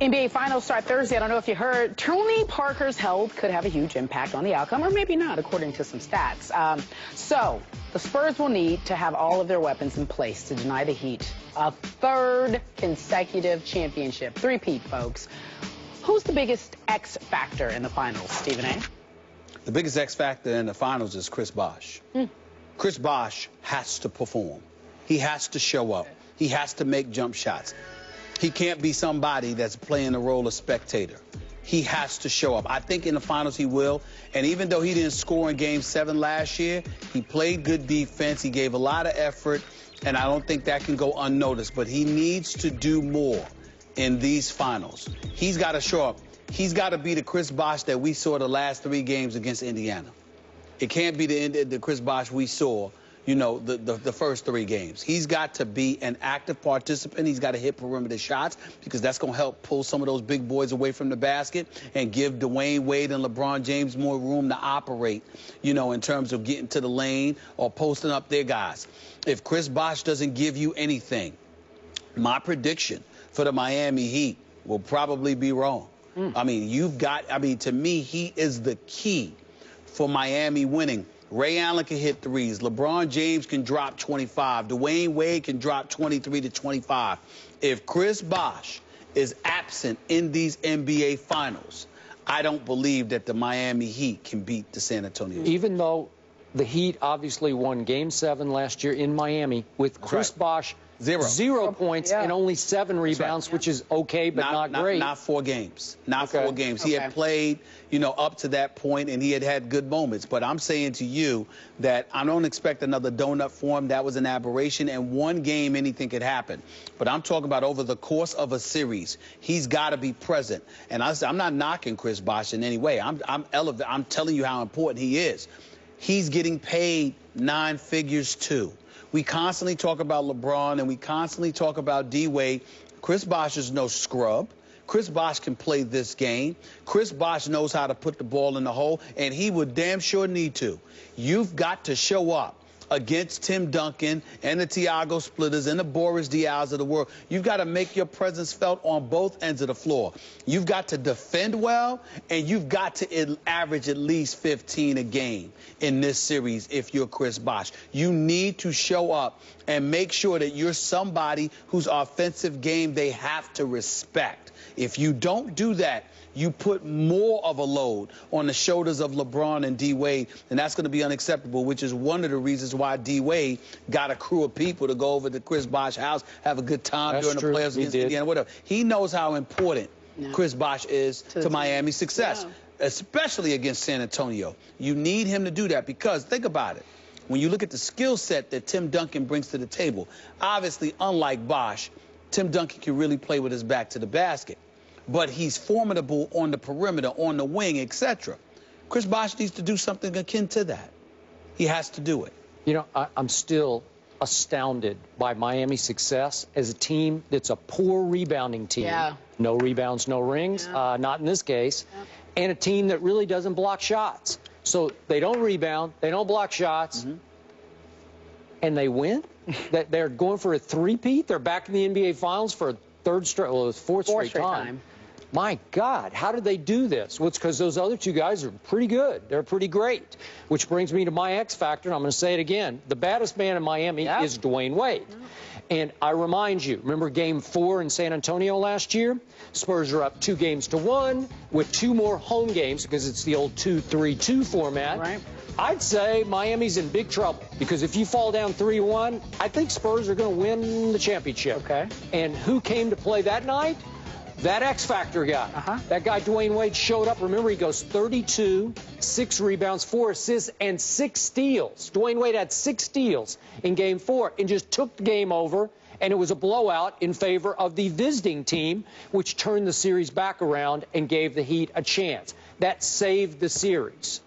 NBA Finals start Thursday. I don't know if you heard. Tony Parker's health could have a huge impact on the outcome, or maybe not, according to some stats. So the Spurs will need to have all of their weapons in place to deny the Heat a third consecutive championship. Three-peat, folks. Who's the biggest X factor in the finals, Stephen A? The biggest X factor in the finals is Chris Bosh. Chris Bosh has to perform. He has to show up. He has to make jump shots. He can't be somebody that's playing the role of spectator. He has to show up. I think in the finals he will. And even though he didn't score in Game 7 last year, he played good defense. He gave a lot of effort, and I don't think that can go unnoticed. But he needs to do more in these finals. He's got to show up. He's got to be the Chris Bosh that we saw the last 3 games against Indiana. It can't be the Chris Bosh we saw, you know, the first 3 games. He's got to be an active participant. He's got to hit perimeter shots because that's going to help pull some of those big boys away from the basket and give Dwayne Wade and LeBron James more room to operate, you know, in terms of getting to the lane or posting up their guys. If Chris Bosh doesn't give you anything, my prediction for the Miami Heat will probably be wrong. I mean, to me, he is the key for Miami winning. Ray Allen can hit threes. LeBron James can drop 25. Dwayne Wade can drop 23 to 25. If Chris Bosh is absent in these NBA finals, I don't believe that the Miami Heat can beat the San Antonio Spurs. Even though the Heat obviously won Game 7 last year in Miami with Chris Bosh, 0 points and only 7 rebounds, which is okay, but not great. Not 4 games. Not 4 games. He had played, you know, up to that point, and he had had good moments. But I'm saying to you that I don't expect another donut for him. That was an aberration. And 1 game, anything could happen. But I'm talking about over the course of a series, he's got to be present. And I'm not knocking Chris Bosh in any way. I'm telling you how important he is. He's getting paid 9 figures, too. We constantly talk about LeBron and we constantly talk about D-Wade. Chris Bosh is no scrub. Chris Bosh can play this game. Chris Bosh knows how to put the ball in the hole, and he would damn sure need to. You've got to show up against Tim Duncan and the Thiago Splitters and the Boris Diaws of the world. You've got to make your presence felt on both ends of the floor. You've got to defend well, and you've got to average at least 15 a game in this series if you're Chris Bosh. You need to show up and make sure that you're somebody whose offensive game they have to respect. If you don't do that, you put more of a load on the shoulders of LeBron and D-Wade, and that's going to be unacceptable, which is one of the reasons why D-Wade got a crew of people to go over to Chris Bosh's house, have a good time during the playoffs against Indiana, whatever. He knows how important Chris Bosh is to Miami's success, especially against San Antonio. You need him to do that because, think about it, when you look at the skill set that Tim Duncan brings to the table, obviously, unlike Bosh, Tim Duncan can really play with his back to the basket. But he's formidable on the perimeter, on the wing, etc. Chris Bosh needs to do something akin to that. He has to do it. You know, I'm still astounded by Miami's success as a team that's a poor rebounding team. No rebounds, no rings, not in this case. And a team that really doesn't block shots. So they don't rebound, they don't block shots, and they win. They're going for a three-peat. They're back in the NBA Finals for a fourth straight time. My God, how did they do this? Well, it's because those other 2 guys are pretty good. They're pretty great. Which brings me to my X factor, and I'm going to say it again. The baddest man in Miami is Dwayne Wade. And I remind you, remember Game 4 in San Antonio last year? Spurs are up 2-1 with 2 more home games because it's the old 2-3-2 format. I'd say Miami's in big trouble because if you fall down 3-1, I think Spurs are going to win the championship. And who came to play that night? That X Factor guy. That guy Dwayne Wade showed up. Remember, he goes 32, 6 rebounds, 4 assists, and 6 steals. Dwayne Wade had 6 steals in Game 4 and just took the game over, and it was a blowout in favor of the visiting team, which turned the series back around and gave the Heat a chance. That saved the series.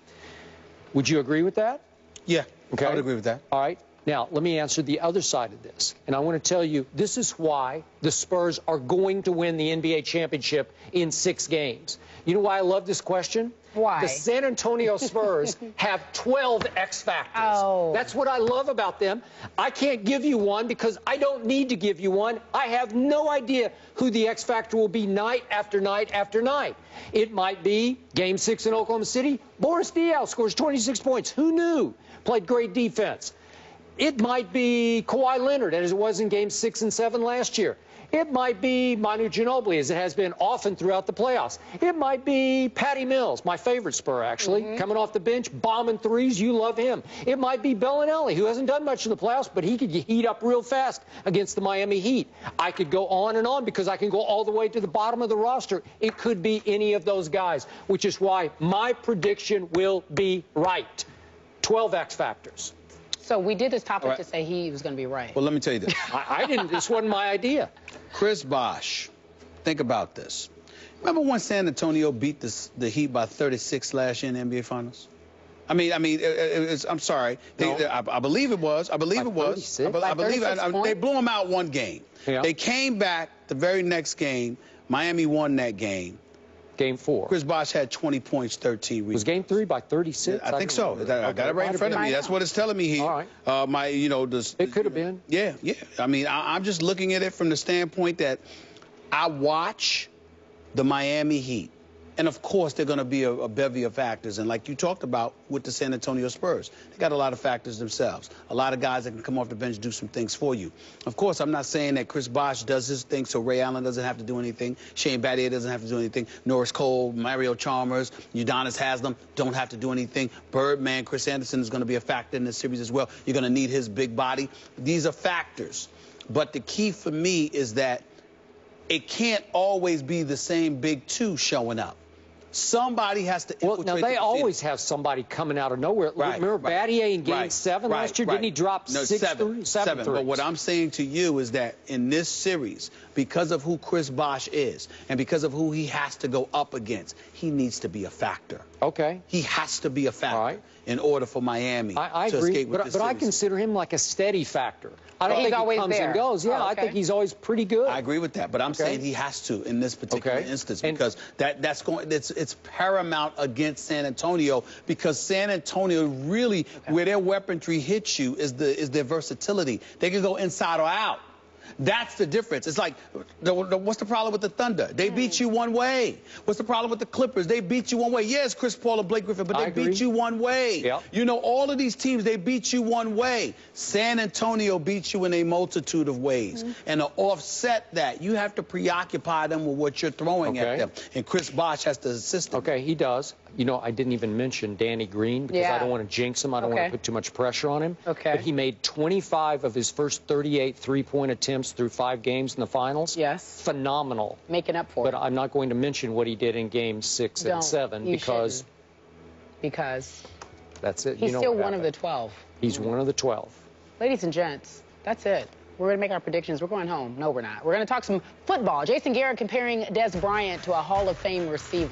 Would you agree with that? Yeah, I would agree with that. All right. Now, let me answer the other side of this. And I want to tell you, this is why the Spurs are going to win the NBA championship in 6 games. You know why I love this question? Why? The San Antonio Spurs have 12 X factors. Oh. That's what I love about them. I can't give you one because I don't need to give you one. I have no idea who the X factor will be night after night after night. It might be Game 6 in Oklahoma City. Boris Diaw scores 26 points. Who knew? Played great defense. It might be Kawhi Leonard, as it was in Games 6 and 7 last year. It might be Manu Ginobili, as it has been often throughout the playoffs. It might be Patty Mills, my favorite Spur, actually, coming off the bench, bombing threes. You love him. It might be Bellinelli, who hasn't done much in the playoffs, but he could heat up real fast against the Miami Heat. I could go on and on because I can go all the way to the bottom of the roster. It could be any of those guys, which is why my prediction will be right. 12 X factors. So we did this topic to say he was going to be right. Well, let me tell you this. I didn't. This wasn't my idea. Chris Bosh, think about this. Remember when San Antonio beat the Heat by 36 last year in the NBA Finals? I'm sorry. No. I believe it was. I believe it was. I believe they blew them out one game. Yeah. They came back the very next game. Miami won that game. Game 4. Chris Bosh had 20 points, 13 rebounds. Was Game 3 by 36? I think so. I got it right in front of me. That's what it's telling me here. All right. It could have been. Yeah. I mean, I'm just looking at it from the standpoint that I watch the Miami Heat. And, of course, they're going to be a bevy of factors. And like you talked about with the San Antonio Spurs, they got a lot of factors themselves. A lot of guys that can come off the bench and do some things for you. Of course, I'm not saying that Chris Bosh does his thing so Ray Allen doesn't have to do anything. Shane Battier doesn't have to do anything. Norris Cole, Mario Chalmers, Udonis Haslem don't have to do anything. Birdman, Chris Anderson is going to be a factor in this series as well. You're going to need his big body. These are factors. But the key for me is that it can't always be the same big two showing up. Somebody has to infiltrate. Well, now they always have somebody coming out of nowhere. Remember Battier in Game 7 last year? Didn't he drop 7 threes? But what I'm saying to you is that in this series, because of who Chris Bosh is and because of who he has to go up against, he needs to be a factor. Okay. He has to be a factor in order for Miami I to agree, escape with this series. I consider him like a steady factor. I don't think he comes and goes. Yeah, I think he's always pretty good. I agree with that, but I'm saying he has to in this particular instance because it's paramount against San Antonio because San Antonio really where their weaponry hits you is their versatility. They can go inside or out. That's the difference. It's like, what's the problem with the Thunder? They beat you one way. What's the problem with the Clippers? They beat you one way. Yes, Chris Paul and Blake Griffin, but they beat you one way. Yep. You know, all of these teams, they beat you one way. San Antonio beats you in a multitude of ways. And to offset that, you have to preoccupy them with what you're throwing at them. And Chris Bosh has to assist them. Okay, he does. You know, I didn't even mention Danny Green because I don't want to jinx him. I don't want to put too much pressure on him. Okay. But he made 25 of his first 38 three-point attempts through 5 games in the finals. Yes. Phenomenal. Making up for it. But I'm not going to mention what he did in Games 6 and 7 because that's it. He's still one of the 12. He's one of the 12. Ladies and gents, that's it. We're going to make our predictions. We're going home. No, we're not. We're going to talk some football. Jason Garrett comparing Des Bryant to a Hall of Fame receiver.